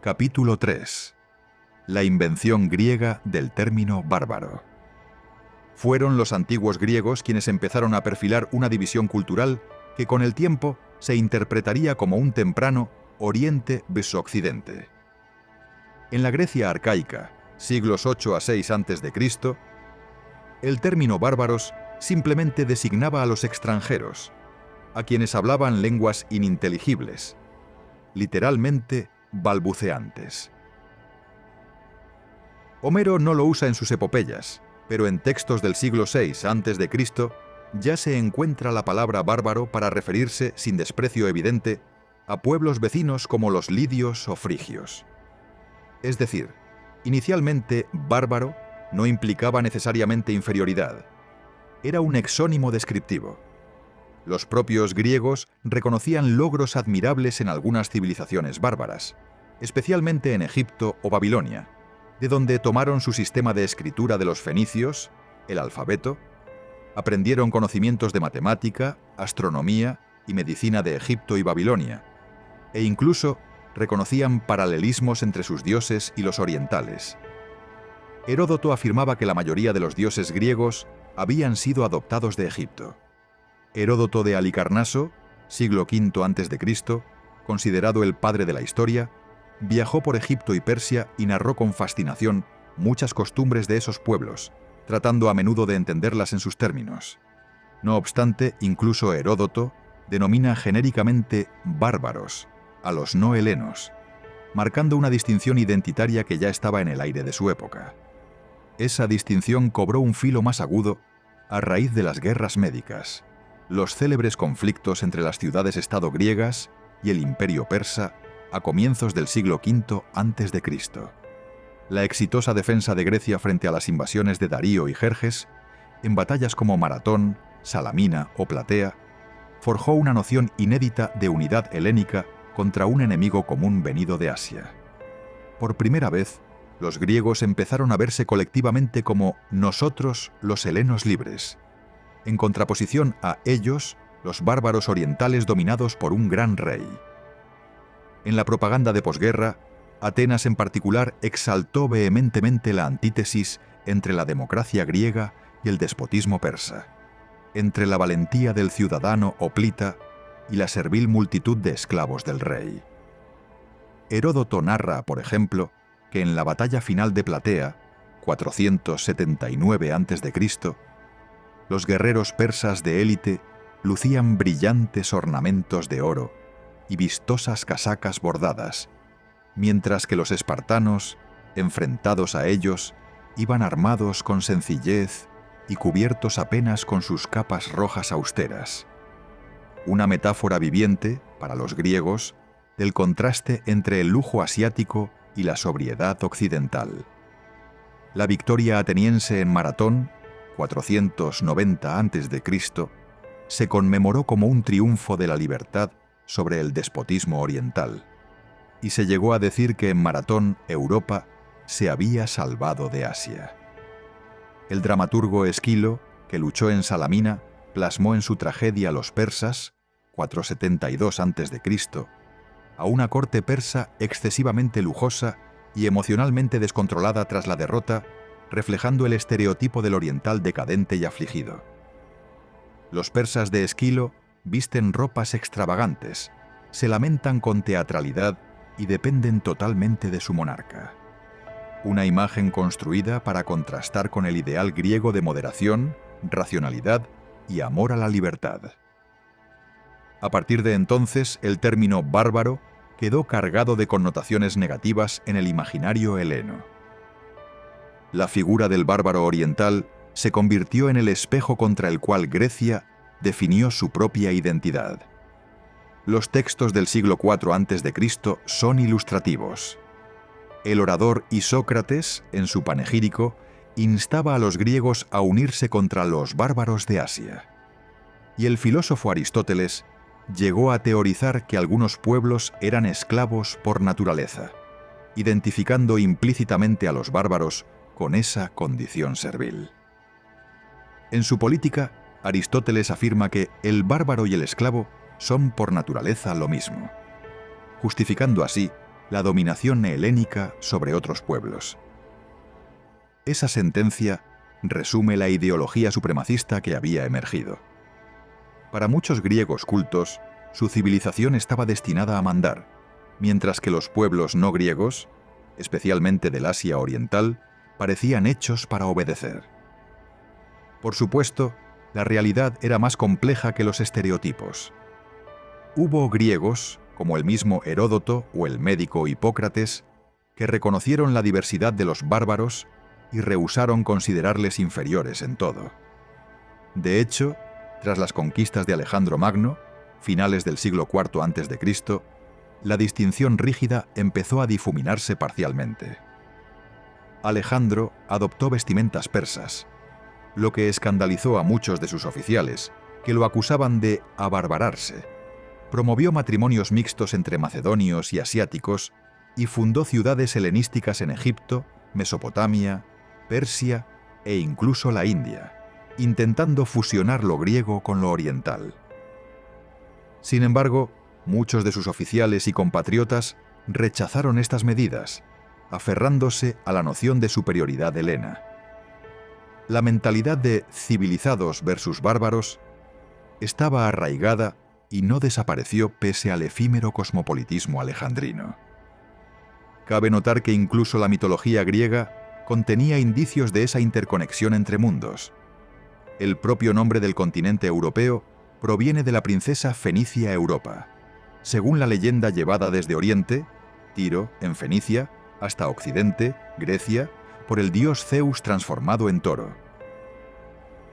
Capítulo 3. La invención griega del término bárbaro. Fueron los antiguos griegos quienes empezaron a perfilar una división cultural que con el tiempo se interpretaría como un temprano Oriente vs Occidente. En la Grecia arcaica, siglos 8 a 6 a.C., el término bárbaros simplemente designaba a los extranjeros, a quienes hablaban lenguas ininteligibles, literalmente balbuceantes. Homero no lo usa en sus epopeyas, pero en textos del siglo VI a.C. ya se encuentra la palabra bárbaro para referirse, sin desprecio evidente, a pueblos vecinos como los lidios o frigios. Es decir, inicialmente bárbaro no implicaba necesariamente inferioridad. Era un exónimo descriptivo. Los propios griegos reconocían logros admirables en algunas civilizaciones bárbaras, especialmente en Egipto o Babilonia, de donde tomaron su sistema de escritura de los fenicios, el alfabeto, aprendieron conocimientos de matemática, astronomía y medicina de Egipto y Babilonia, e incluso reconocían paralelismos entre sus dioses y los orientales. Heródoto afirmaba que la mayoría de los dioses griegos habían sido adoptados de Egipto. Heródoto de Halicarnaso, siglo V a.C., considerado el padre de la historia, viajó por Egipto y Persia y narró con fascinación muchas costumbres de esos pueblos, tratando a menudo de entenderlas en sus términos. No obstante, incluso Heródoto denomina genéricamente bárbaros a los no helenos, marcando una distinción identitaria que ya estaba en el aire de su época. Esa distinción cobró un filo más agudo a raíz de las guerras médicas, los célebres conflictos entre las ciudades-estado griegas y el imperio persa a comienzos del siglo V a.C. La exitosa defensa de Grecia frente a las invasiones de Darío y Jerjes, en batallas como Maratón, Salamina o Platea, forjó una noción inédita de unidad helénica contra un enemigo común venido de Asia. Por primera vez, los griegos empezaron a verse colectivamente como nosotros los helenos libres, en contraposición a ellos, los bárbaros orientales dominados por un gran rey. En la propaganda de posguerra, Atenas en particular exaltó vehementemente la antítesis entre la democracia griega y el despotismo persa, entre la valentía del ciudadano hoplita y la servil multitud de esclavos del rey. Heródoto narra, por ejemplo, que en la batalla final de Platea, 479 a.C., los guerreros persas de élite lucían brillantes ornamentos de oro y vistosas casacas bordadas, mientras que los espartanos, enfrentados a ellos, iban armados con sencillez y cubiertos apenas con sus capas rojas austeras. Una metáfora viviente, para los griegos, del contraste entre el lujo asiático y la sobriedad occidental. La victoria ateniense en Maratón, 490 a.C., se conmemoró como un triunfo de la libertad sobre el despotismo oriental, y se llegó a decir que en Maratón Europa se había salvado de Asia. El dramaturgo Esquilo, que luchó en Salamina, plasmó en su tragedia Los persas, 472 a.C., a una corte persa excesivamente lujosa y emocionalmente descontrolada tras la derrota, reflejando el estereotipo del oriental decadente y afligido. Los persas de Esquilo visten ropas extravagantes, se lamentan con teatralidad y dependen totalmente de su monarca. Una imagen construida para contrastar con el ideal griego de moderación, racionalidad y amor a la libertad. A partir de entonces, el término bárbaro quedó cargado de connotaciones negativas en el imaginario heleno. La figura del bárbaro oriental se convirtió en el espejo contra el cual Grecia definió su propia identidad. Los textos del siglo IV a.C. son ilustrativos. El orador Isócrates, en su panegírico, instaba a los griegos a unirse contra los bárbaros de Asia. Y el filósofo Aristóteles llegó a teorizar que algunos pueblos eran esclavos por naturaleza, identificando implícitamente a los bárbaros con esa condición servil. En su Política, Aristóteles afirma que el bárbaro y el esclavo son por naturaleza lo mismo, justificando así la dominación helénica sobre otros pueblos. Esa sentencia resume la ideología supremacista que había emergido. Para muchos griegos cultos, su civilización estaba destinada a mandar, mientras que los pueblos no griegos, especialmente del Asia Oriental, parecían hechos para obedecer. Por supuesto, la realidad era más compleja que los estereotipos. Hubo griegos, como el mismo Heródoto o el médico Hipócrates, que reconocieron la diversidad de los bárbaros y rehusaron considerarles inferiores en todo. De hecho, tras las conquistas de Alejandro Magno, finales del siglo IV a.C., la distinción rígida empezó a difuminarse parcialmente. Alejandro adoptó vestimentas persas, lo que escandalizó a muchos de sus oficiales, que lo acusaban de abarbararse. Promovió matrimonios mixtos entre macedonios y asiáticos y fundó ciudades helenísticas en Egipto, Mesopotamia, Persia e incluso la India, intentando fusionar lo griego con lo oriental. Sin embargo, muchos de sus oficiales y compatriotas rechazaron estas medidas, aferrándose a la noción de superioridad helena. La mentalidad de civilizados versus bárbaros estaba arraigada y no desapareció pese al efímero cosmopolitismo alejandrino. Cabe notar que incluso la mitología griega contenía indicios de esa interconexión entre mundos. El propio nombre del continente europeo proviene de la princesa Fenicia Europa, según la leyenda llevada desde Oriente, Tiro, en Fenicia, hasta Occidente, Grecia, por el dios Zeus transformado en toro.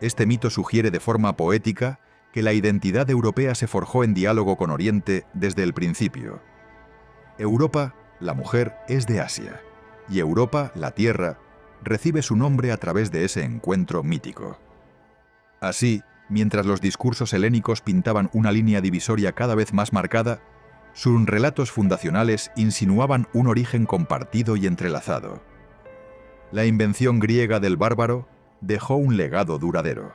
Este mito sugiere de forma poética que la identidad europea se forjó en diálogo con Oriente desde el principio. Europa, la mujer, es de Asia, y Europa, la tierra, recibe su nombre a través de ese encuentro mítico. Así, mientras los discursos helénicos pintaban una línea divisoria cada vez más marcada, sus relatos fundacionales insinuaban un origen compartido y entrelazado. La invención griega del bárbaro dejó un legado duradero.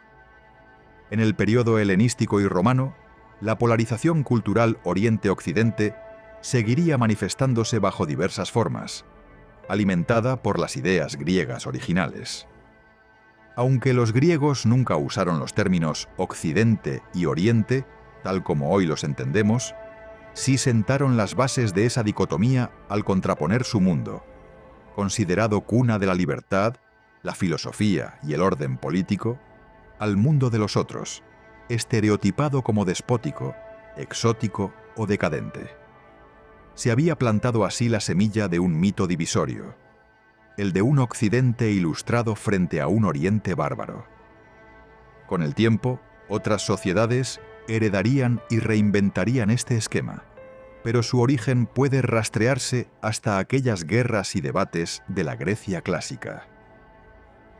En el período helenístico y romano, la polarización cultural Oriente-Occidente seguiría manifestándose bajo diversas formas, alimentada por las ideas griegas originales. Aunque los griegos nunca usaron los términos Occidente y Oriente, tal como hoy los entendemos, sí sentaron las bases de esa dicotomía al contraponer su mundo, considerado cuna de la libertad, la filosofía y el orden político, al mundo de los otros, estereotipado como despótico, exótico o decadente. Se había plantado así la semilla de un mito divisorio, el de un Occidente ilustrado frente a un Oriente bárbaro. Con el tiempo, otras sociedades heredarían y reinventarían este esquema, pero su origen puede rastrearse hasta aquellas guerras y debates de la Grecia clásica.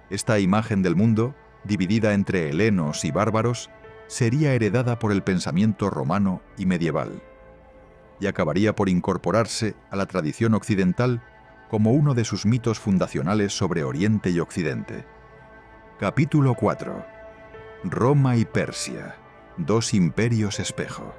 Esta imagen del mundo, dividida entre helenos y bárbaros, sería heredada por el pensamiento romano y medieval, y acabaría por incorporarse a la tradición occidental como uno de sus mitos fundacionales sobre Oriente y Occidente. Capítulo 4. Roma y Persia, dos imperios espejo.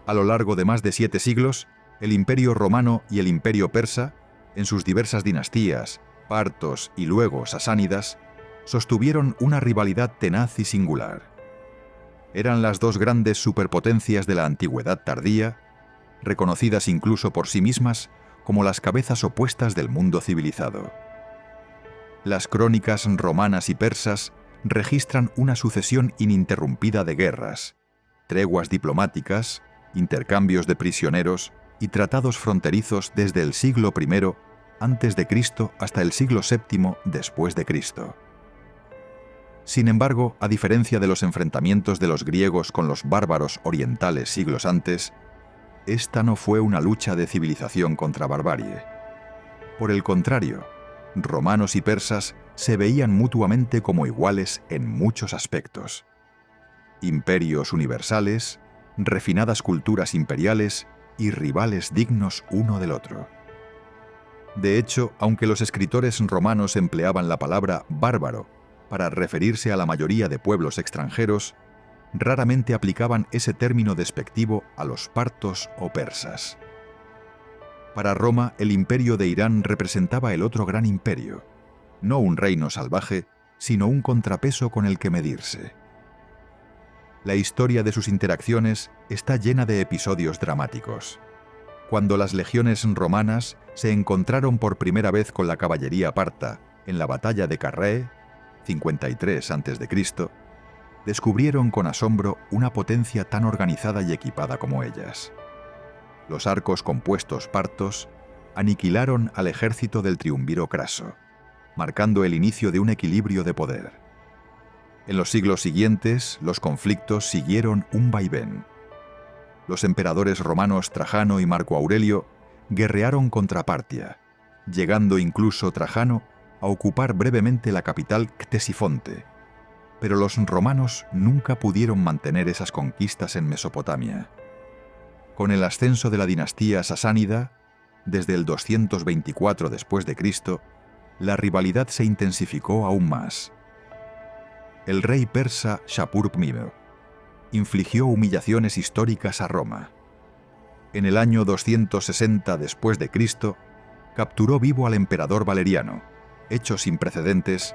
A lo largo de más de 7 siglos, el Imperio Romano y el Imperio Persa, en sus diversas dinastías, partos y luego sasánidas, sostuvieron una rivalidad tenaz y singular. Eran las dos grandes superpotencias de la antigüedad tardía, reconocidas incluso por sí mismas como las cabezas opuestas del mundo civilizado. Las crónicas romanas y persas registran una sucesión ininterrumpida de guerras, treguas diplomáticas, intercambios de prisioneros y tratados fronterizos desde el siglo I a.C. hasta el siglo VII después de Cristo. Sin embargo, a diferencia de los enfrentamientos de los griegos con los bárbaros orientales siglos antes, esta no fue una lucha de civilización contra barbarie. Por el contrario, romanos y persas se veían mutuamente como iguales en muchos aspectos. Imperios universales, refinadas culturas imperiales y rivales dignos uno del otro. De hecho, aunque los escritores romanos empleaban la palabra bárbaro para referirse a la mayoría de pueblos extranjeros, raramente aplicaban ese término despectivo a los partos o persas. Para Roma, el imperio de Irán representaba el otro gran imperio, no un reino salvaje, sino un contrapeso con el que medirse. La historia de sus interacciones está llena de episodios dramáticos. Cuando las legiones romanas se encontraron por primera vez con la caballería parta en la batalla de Carrae, 53 a.C., descubrieron con asombro una potencia tan organizada y equipada como ellas. Los arcos compuestos partos aniquilaron al ejército del triunviro Craso, marcando el inicio de un equilibrio de poder. En los siglos siguientes, los conflictos siguieron un vaivén. Los emperadores romanos Trajano y Marco Aurelio guerrearon contra Partia, llegando incluso Trajano a ocupar brevemente la capital Ctesifonte. Pero los romanos nunca pudieron mantener esas conquistas en Mesopotamia. Con el ascenso de la dinastía sasánida, desde el 224 después de Cristo, la rivalidad se intensificó aún más. El rey persa Shapur-Ptah infligió humillaciones históricas a Roma. En el año 260 después de Cristo, capturó vivo al emperador Valeriano, hecho sin precedentes,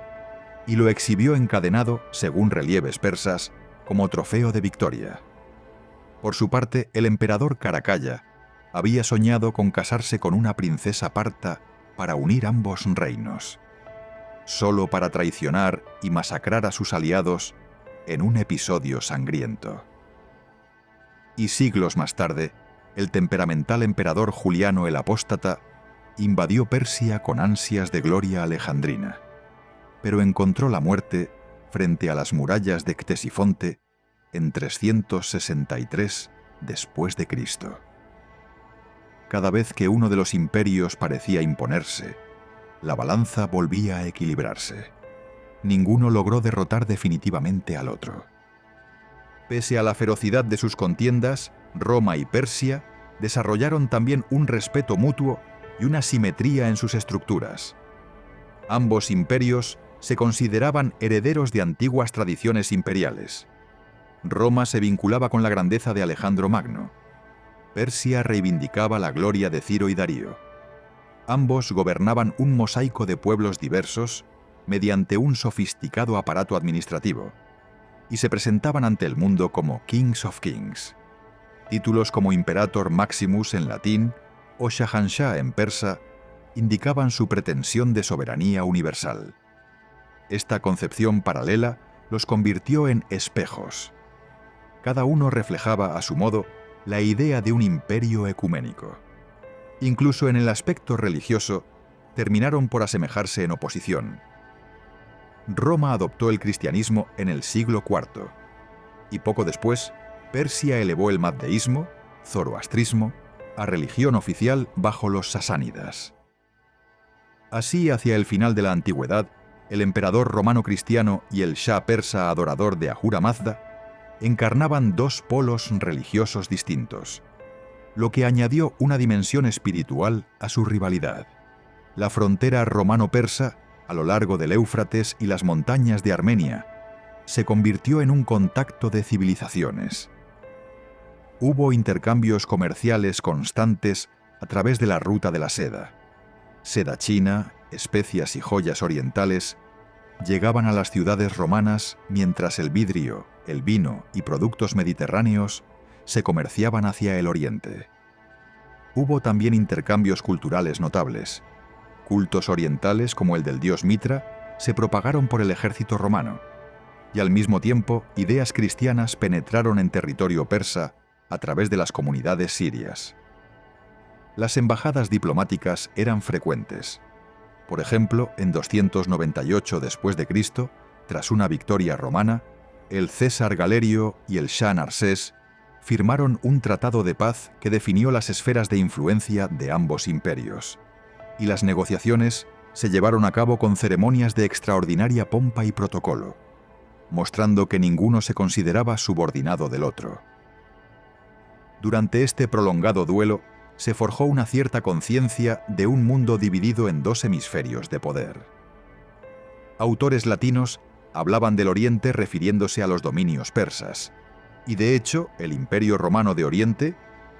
y lo exhibió encadenado, según relieves persas, como trofeo de victoria. Por su parte, el emperador Caracalla había soñado con casarse con una princesa parta para unir ambos reinos, solo para traicionar y masacrar a sus aliados en un episodio sangriento. Y siglos más tarde, el temperamental emperador Juliano el Apóstata invadió Persia con ansias de gloria alejandrina, pero encontró la muerte frente a las murallas de Ctesifonte en 363 después de Cristo. Cada vez que uno de los imperios parecía imponerse, la balanza volvía a equilibrarse. Ninguno logró derrotar definitivamente al otro. Pese a la ferocidad de sus contiendas, Roma y Persia desarrollaron también un respeto mutuo y una simetría en sus estructuras. Ambos imperios se consideraban herederos de antiguas tradiciones imperiales. Roma se vinculaba con la grandeza de Alejandro Magno. Persia reivindicaba la gloria de Ciro y Darío. Ambos gobernaban un mosaico de pueblos diversos mediante un sofisticado aparato administrativo, y se presentaban ante el mundo como Kings of Kings. Títulos como Imperator Maximus en latín o Shahanshah en persa indicaban su pretensión de soberanía universal. Esta concepción paralela los convirtió en espejos. Cada uno reflejaba a su modo la idea de un imperio ecuménico. Incluso en el aspecto religioso, terminaron por asemejarse en oposición. Roma adoptó el cristianismo en el siglo IV, y poco después, Persia elevó el mazdeísmo, zoroastrismo, a religión oficial bajo los sasánidas. Así, hacia el final de la antigüedad, el emperador romano cristiano y el shah persa adorador de Ahura Mazda encarnaban dos polos religiosos distintos, lo que añadió una dimensión espiritual a su rivalidad. La frontera romano-persa, a lo largo del Éufrates y las montañas de Armenia, se convirtió en un contacto de civilizaciones. Hubo intercambios comerciales constantes a través de la ruta de la seda. Seda china, especias y joyas orientales llegaban a las ciudades romanas mientras el vidrio, el vino y productos mediterráneos se comerciaban hacia el oriente. Hubo también intercambios culturales notables. Cultos orientales como el del dios Mitra se propagaron por el ejército romano, y al mismo tiempo ideas cristianas penetraron en territorio persa a través de las comunidades sirias. Las embajadas diplomáticas eran frecuentes. Por ejemplo, en 298 después de Cristo, tras una victoria romana, el César Galerio y el Shah Narsés firmaron un tratado de paz que definió las esferas de influencia de ambos imperios, y las negociaciones se llevaron a cabo con ceremonias de extraordinaria pompa y protocolo, mostrando que ninguno se consideraba subordinado del otro. Durante este prolongado duelo, se forjó una cierta conciencia de un mundo dividido en dos hemisferios de poder. Autores latinos hablaban del Oriente refiriéndose a los dominios persas, y de hecho el Imperio Romano de Oriente,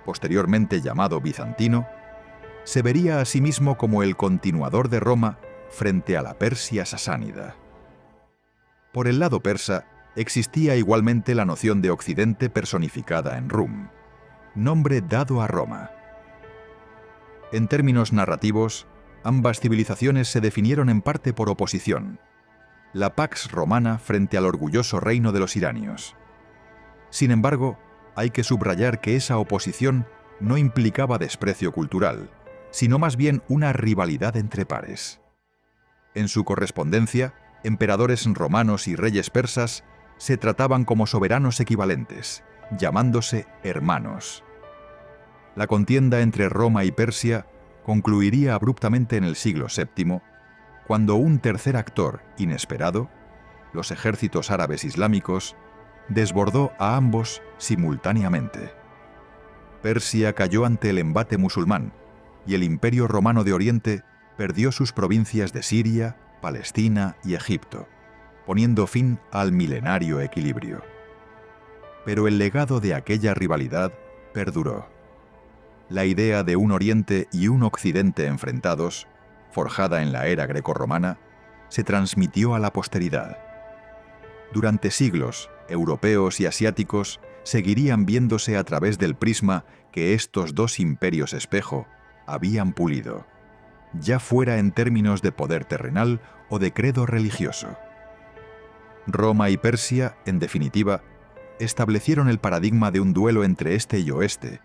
posteriormente llamado bizantino, se vería a sí mismo como el continuador de Roma frente a la Persia sasánida. Por el lado persa, existía igualmente la noción de Occidente personificada en Rum, nombre dado a Roma. En términos narrativos, ambas civilizaciones se definieron en parte por oposición. La Pax Romana frente al orgulloso reino de los iranios. Sin embargo, hay que subrayar que esa oposición no implicaba desprecio cultural, sino más bien una rivalidad entre pares. En su correspondencia, emperadores romanos y reyes persas se trataban como soberanos equivalentes, llamándose hermanos. La contienda entre Roma y Persia concluiría abruptamente en el siglo VII, cuando un tercer actor inesperado, los ejércitos árabes islámicos, desbordó a ambos simultáneamente. Persia cayó ante el embate musulmán y el Imperio Romano de Oriente perdió sus provincias de Siria, Palestina y Egipto, poniendo fin al milenario equilibrio. Pero el legado de aquella rivalidad perduró. La idea de un Oriente y un Occidente enfrentados, forjada en la era grecorromana, se transmitió a la posteridad. Durante siglos, europeos y asiáticos seguirían viéndose a través del prisma que estos dos imperios espejo habían pulido, ya fuera en términos de poder terrenal o de credo religioso. Roma y Persia, en definitiva, establecieron el paradigma de un duelo entre este y oeste,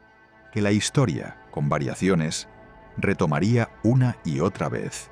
que la historia, con variaciones, retomaría una y otra vez.